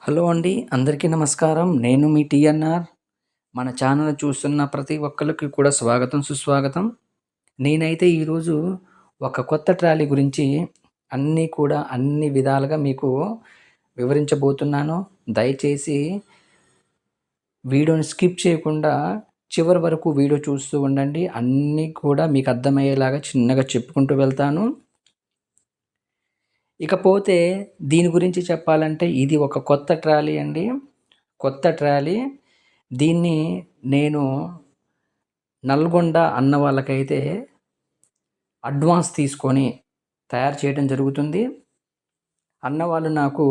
Hello అండి. అందరికీ నమస్కారం. నేను మీ టీఎన్ఆర్. మన ఛానల్ చూస్తున్న ప్రతి ఒక్కళ్ళకి కూడా స్వాగతం, సుస్వాగతం. నేనైతే ఈరోజు ఒక కొత్త ట్రాలీ గురించి అన్ని విధాలుగా మీకు వివరించబోతున్నాను. దయచేసి వీడియోని స్కిప్ చేయకుండా చివరి వరకు వీడియో చూస్తూ ఉండండి. అన్నీ కూడా మీకు అర్థమయ్యేలాగా చిన్నగా చెప్పుకుంటూ వెళ్తాను. ఇకపోతే దీని గురించి చెప్పాలంటే ఇది ఒక కొత్త ట్రాలీ అండి. కొత్త ట్రాలీ. దీన్ని నేను నల్గొండ అన్న వాళ్ళకైతే అడ్వాన్స్ తీసుకొని తయారు చేయడం జరుగుతుంది. అన్నవాళ్ళు నాకు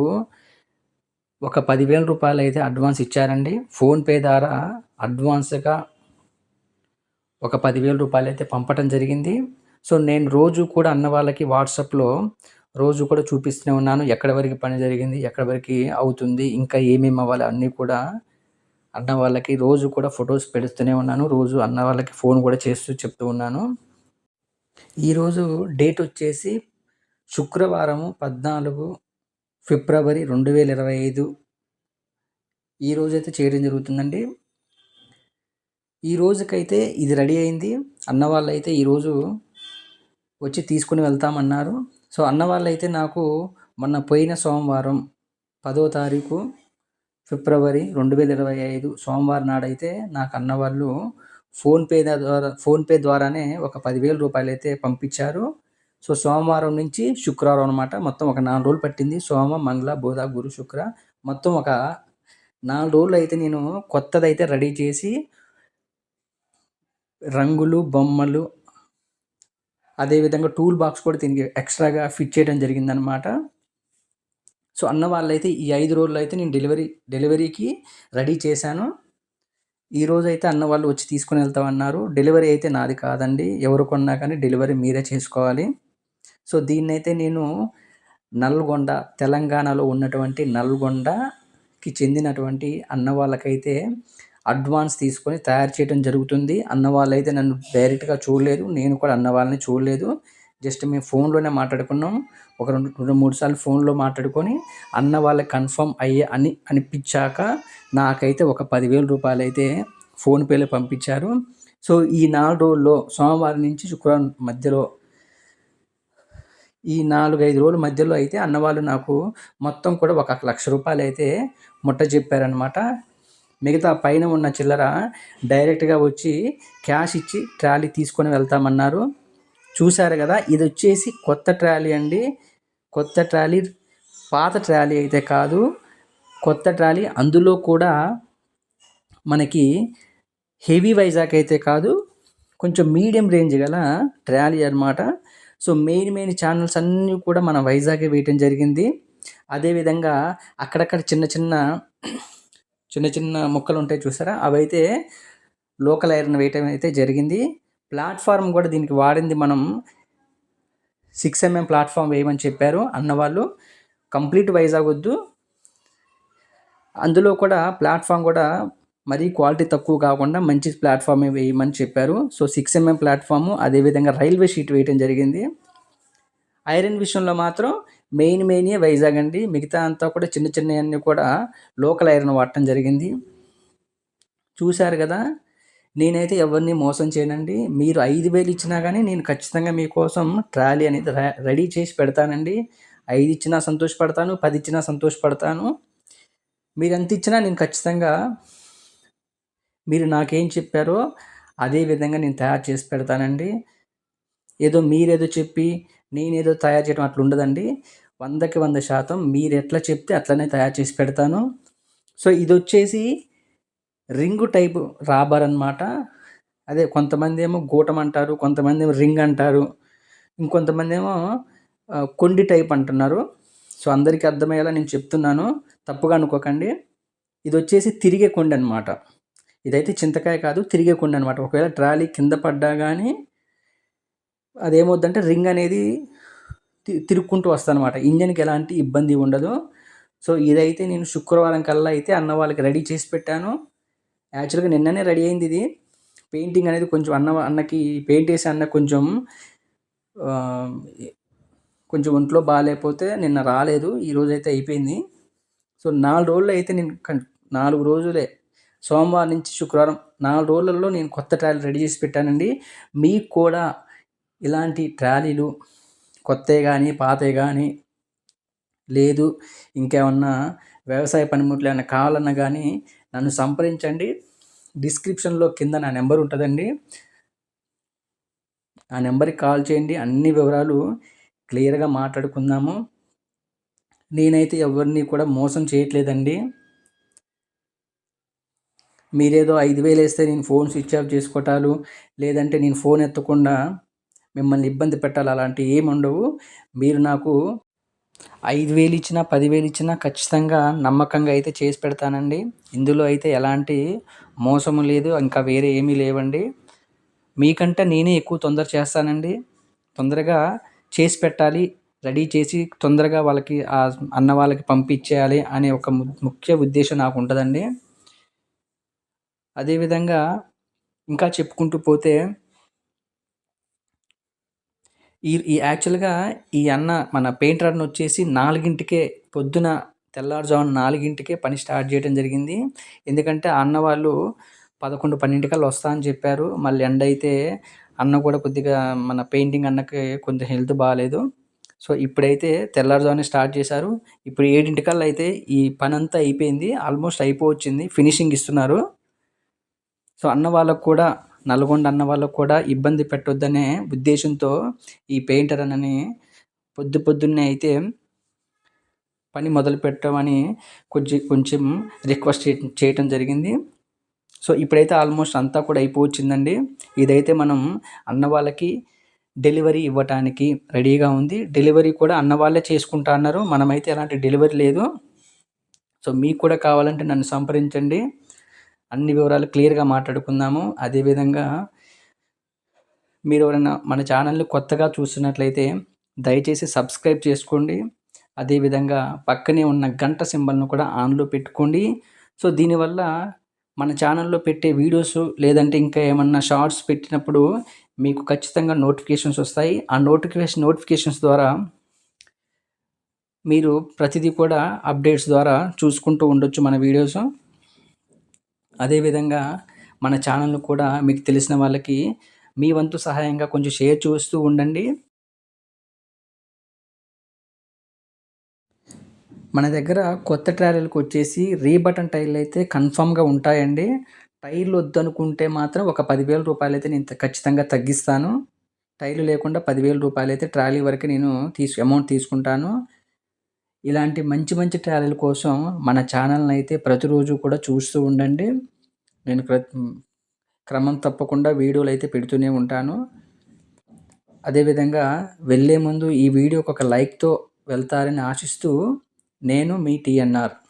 ఒక 10,000 రూపాయలైతే అడ్వాన్స్ ఇచ్చారండి. ఫోన్‌పే ద్వారా అడ్వాన్స్‌గా ఒక 10,000 రూపాయలైతే పంపటం జరిగింది. సో, నేను రోజు కూడా అన్న వాళ్ళకి వాట్సాప్‌లో రోజు కూడా చూపిస్తూనే ఉన్నాను. ఎక్కడి వరకు పని జరిగింది, ఎక్కడి వరకి అవుతుంది, ఇంకా ఏమేమి అవ్వాలి అన్నీ కూడా అన్న వాళ్ళకి రోజు కూడా ఫోటోస్ పెడుతూనే ఉన్నాను. రోజు అన్న వాళ్ళకి ఫోన్ కూడా చేస్తూ చెప్తూ ఉన్నాను. ఈరోజు డేట్ వచ్చేసి శుక్రవారము 14 ఫిబ్రవరి 2025 ఈరోజైతే చేయడం జరుగుతుందండి. ఈ రోజుకైతే ఇది రెడీ అయింది. అన్న వాళ్ళైతే ఈరోజు వచ్చి తీసుకొని వెళ్తామన్నారు. సో, అన్న వాళ్ళైతే నాకు మొన్న పోయిన సోమవారం 10వ తారీఖు ఫిబ్రవరి 2025 సోమవారం నాడైతే నాకు అన్నవాళ్ళు ఫోన్‌పే ద్వారానే ఒక 10,000 రూపాయలైతే పంపించారు. సో, సోమవారం నుంచి శుక్రవారం అనమాట. మొత్తం ఒక 4 రోజులు పట్టింది. సోమ, మంగళ, బుధ, గురు, శుక్ర మొత్తం ఒక 4 రోజులైతే నేను కొత్తదైతే రెడీ చేసి రంగులు, బొమ్మలు అదేవిధంగా టూల్ బాక్స్ కూడా దీనికి ఎక్స్‌ట్రాగా ఫిట్ చేయడం జరిగిందనమాట. సో, అన్న వాళ్ళైతే ఈ 5 రోజుల్లో అయితే నేను డెలివరీకి రెడీ చేశాను. ఈరోజైతే అన్న వాళ్ళు వచ్చి తీసుకొని వెళ్తామన్నారు. డెలివరీ అయితే నాది కాదండి. ఎవరు కొన్నా కానీ డెలివరీ మీరే చేసుకోవాలి. సో, దీన్నైతే నేను నల్గొండ, తెలంగాణలో ఉన్నటువంటి నల్గొండకి చెందినటువంటి అన్న వాళ్ళకైతే అడ్వాన్స్ తీసుకొని తయారు చేయడం జరుగుతుంది. అన్న వాళ్ళైతే నన్ను డైరెక్ట్‌గా చూడలేదు. నేను కూడా అన్న వాళ్ళని చూడలేదు. జస్ట్ మేము ఫోన్‌లోనే మాట్లాడుకున్నాం. ఒక 3 సార్లు ఫోన్‌లో మాట్లాడుకొని అన్న వాళ్ళకి కన్ఫర్మ్ అనిపించాక నాకైతే ఒక 10,000 రూపాయలైతే ఫోన్‌పేలో పంపించారు. సో, ఈ 4 రోజుల్లో సోమవారం నుంచి శుక్రవారం మధ్యలో ఈ 4, 5 రోజుల మధ్యలో అయితే అన్నవాళ్ళు నాకు మొత్తం కూడా ఒక 1,00,000 రూపాయలైతే ముట్టజెప్పారనమాట. మిగతా పైన ఉన్న చిల్లర డైరెక్ట్‌గా వచ్చి క్యాష్ ఇచ్చి ట్రాలీ తీసుకొని వెళ్తామన్నారు. చూసారు గదా! ఇదొచ్చేసి కొత్త ట్రాలీ అండి. కొత్త ట్రాలీ, పాత ట్రాలీ అయితే కాదు. కొత్త ట్రాలీ. అందులో కూడా మనకి హెవీ వైజాగ్ అయితే కాదు. కొంచెం మీడియం రేంజ్ గల ట్రాలీ అనమాట. సో, మెయిన్ ఛానల్స్ అన్నీ కూడా మన వైజాగే వేయటం జరిగింది. అదేవిధంగా అక్కడక్కడ చిన్న ముక్కలుంటాయి చూసారా? అవైతే లోకల్ ఐరన్ వేయటం అయితే జరిగింది. ప్లాట్‌ఫార్మ్ కూడా దీనికి వాడింది మనం 6 ఎంఎం ప్లాట్‌ఫార్మ్ వేయమని చెప్పారు అన్నవాళ్ళు. కంప్లీట్ వైజాగ్ వద్దు. అందులో కూడా ప్లాట్‌ఫార్మ్ కూడా మరీ క్వాలిటీ తక్కువ కాకుండా మంచి ప్లాట్‌ఫార్మే వేయమని చెప్పారు. సో, 6 ఎంఎం ప్లాట్‌ఫార్ము అదేవిధంగా రైల్వే షీట్ వేయటం జరిగింది. ఐరన్ విషయంలో మాత్రం మెయినే వైజాగ్ అండి. మిగతా అంతా కూడా చిన్నయన్నీ కూడా లోకల్ ఐరన్ వాడటం జరిగింది. చూసారు గదా! నేనైతే ఎవరిని మోసం చేయనండి. మీరు 5,000 ఇచ్చినా గానీ నేను ఖచ్చితంగా మీకోసం ట్రాలీ అనేది రెడీ చేసి పెడతానండి. 5 ఇచ్చినా సంతోషపడతాను. 10 ఇచ్చినా సంతోషపడతాను. మీరెంత ఇచ్చినా నేను ఖచ్చితంగా మీరు నాకేం చెప్పారో అదే విధంగా నేను తయారు చేసి పెడతానండి. మీరేదో చెప్పి నేనేదో తయారు చేయడం అట్లుండదండి. 100కి 100% మీరెట్లా చెప్తే అట్లనే తయారు చేసి పెడతాను. సో, ఇదొచ్చేసి రింగు టైపు రాబర్ అనమాట. అదే కొంతమందేమో గూటం అంటారు. కొంతమందేమో రింగ్ అంటారు. ఇంకొంతమందేమో కొండి టైప్ అంటున్నారు. సో, అందరికీ అర్థమయ్యేలా నేను చెప్తున్నాను. తప్పుగా అనుకోకండి. ఇదొచ్చేసి తిరిగే కొండనమాట. ఇదైతే చింతకాయ కాదు, తిరిగే కొండనమాట. ఒకవేళ ట్రాలీ కింద పడ్డా గానీ అదేమవుద్దంటే రింగ్ అనేది తిరుక్కుంటూ వస్తదనమాట. ఇంజిన్‌కి ఎలాంటి ఇబ్బంది ఉండదు. సో, ఇదైతే నేను శుక్రవారం కల్లా అయితే అన్న వాళ్ళకి రెడీ చేసి పెట్టాను. యాక్చువల్‌గా నిన్ననే రెడీ అయిందిది. పెయింటింగ్ అనేది కొంచెం అన్నకి పెయింట్ ఏసే అన్నకి కొంచెం ఒంట్లో బాలేపోతే నిన్న రాలేదు. ఈరోజైతే అయిపోయింది. సో 4 రోజుల్లో అయితే నేను 4 రోజులే సోమవారం నుంచి శుక్రవారం 4 రోజులలో నేను కొత్త ట్రాలీ రెడీ చేసి పెట్టానండి. మీకు కూడా ఇలాంటి ట్రాలీలు కొత్తవి కానీ పాతవి కానీ లేదు ఇంకేమన్నా వ్యవసాయ పనిముట్లు ఏమన్నా కావాలన్నా కానీ నన్ను సంప్రదించండి. డిస్క్రిప్షన్లో కింద నా నెంబర్ ఉంటుందండి. ఆ నెంబర్కి కాల్ చేయండి. అన్ని వివరాలు క్లియర్గా మాట్లాడుకుందాము. నేనైతే ఎవరిని కూడా మోసం చేయట్లేదండి. మీరేదో 5,000 వేస్తే నేను ఫోన్ స్విచ్ ఆఫ్ చేసుకోవటాలు, లేదంటే నేను ఫోన్ ఎత్తకుండా మిమ్మల్ని ఇబ్బంది పెట్టాలి అలాంటివి ఏమి ఉండవు. మీరు నాకు 5,000 ఇచ్చినా 10,000 ఇచ్చినా ఖచ్చితంగా నమ్మకంగా అయితే చేసి పెడతానండి. ఇందులో అయితే ఎలాంటి మోసము లేదు, ఇంకా వేరే ఏమీ లేవండి. మీకంటే నేనే ఎక్కువ తొందర చేస్తానండి. తొందరగా చేసి పెట్టాలి, రెడీ చేసి తొందరగా వాళ్ళకి అన్న వాళ్ళకి పంపించేయాలి అనే ఒక ముఖ్య ఉద్దేశం నాకు ఉంటుందండి. అదేవిధంగా ఇంకా చెప్పుకుంటూ పోతే ఈ యాక్చువల్‌గా ఈ అన్న మన పెయింటర్ అన్న వచ్చేసి 4కే పొద్దున తెల్లారుజామున 4కే పని స్టార్ట్ చేయడం జరిగింది. ఎందుకంటే ఆ అన్న వాళ్ళు 11, 12 కల్లా వస్తా అని చెప్పారు. మళ్ళీ ఎండ అయితే అన్న కూడా కొద్దిగా మన పెయింటింగ్ అన్నకి కొంచెం హెల్త్ బాలేదు. సో, ఇప్పుడైతే తెల్లారుజామునే స్టార్ట్ చేశారు. ఇప్పుడు 7 కల్లా అయితే ఈ పనంతా అయిపోయింది. ఆల్మోస్ట్ అయిపోవచ్చింది. ఫినిషింగ్ ఇస్తున్నారు. సో, అన్న వాళ్ళకు కూడా నల్గొండ అన్న వాళ్ళకు కూడా ఇబ్బంది పెట్టొద్దనే ఉద్దేశంతో ఈ పెయింటర్ అన్నని పొద్దున్నే అయితే పని మొదలుపెట్టమని కొంచెం రిక్వెస్ట్ చేయటం జరిగింది. సో, ఇప్పుడైతే ఆల్మోస్ట్ అంతా కూడా అయిపోవచ్చిందండి. ఇదైతే మనం అన్న వాళ్ళకి డెలివరీ ఇవ్వటానికి రెడీగా ఉంది. డెలివరీ కూడా అన్న వాళ్ళే చేసుకుంటా అన్నారు. మనమైతే ఎలాంటి డెలివరీ లేదు. సో, మీకు కూడా కావాలంటే నన్ను సంప్రదించండి. అన్ని వివరాలు క్లియర్‌గా మాట్లాడుకుందాము. అదేవిధంగా మీరు ఎవరైనా మన ఛానల్‌ని కొత్తగా చూస్తున్నట్లయితే దయచేసి సబ్స్క్రైబ్ చేసుకోండి. అదేవిధంగా పక్కనే ఉన్న గంట సింబల్‌ను కూడా ఆన్‌లో పెట్టుకోండి. సో, దీనివల్ల మన ఛానల్‌లో పెట్టే వీడియోస్ లేదంటే ఇంకా ఏమన్నా షార్ట్స్ పెట్టినప్పుడు మీకు ఖచ్చితంగా నోటిఫికేషన్స్ వస్తాయి. ఆ నోటిఫికేషన్స్ ద్వారా మీరు ప్రతిదీ కూడా అప్డేట్స్ ద్వారా చూసుకుంటూ ఉండొచ్చు మన వీడియోస్. అదేవిధంగా మన ఛానల్‌ను కూడా మీకు తెలిసిన వాళ్ళకి మీ వంతు సహాయంగా కొంచెం షేర్ చేస్తూ ఉండండి. మన దగ్గర కొత్త ట్రాలీలకు వచ్చేసి రీబటన్ టైర్లు అయితే కన్ఫామ్‌గా ఉంటాయండి. టైర్లు వద్దనుకుంటే మాత్రం ఒక 10,000 రూపాయలైతే నేను ఖచ్చితంగా తగ్గిస్తాను. టైర్లు లేకుండా 10,000 రూపాయలైతే ట్రాలీ వరకు నేను అమౌంట్ తీసుకుంటాను. ఇలాంటి మంచి మంచి ట్రాలీల కోసం మన ఛానల్‌ని అయితే ప్రతిరోజు కూడా చూస్తూ ఉండండి. నేను క్రమం తప్పకుండా వీడియోలు అయితే పెడుతూనే ఉంటాను. అదేవిధంగా వెళ్ళే ముందు ఈ వీడియోకి ఒక లైక్‌తో వెళ్తారని ఆశిస్తూ నేను మీ టీఎన్ఆర్.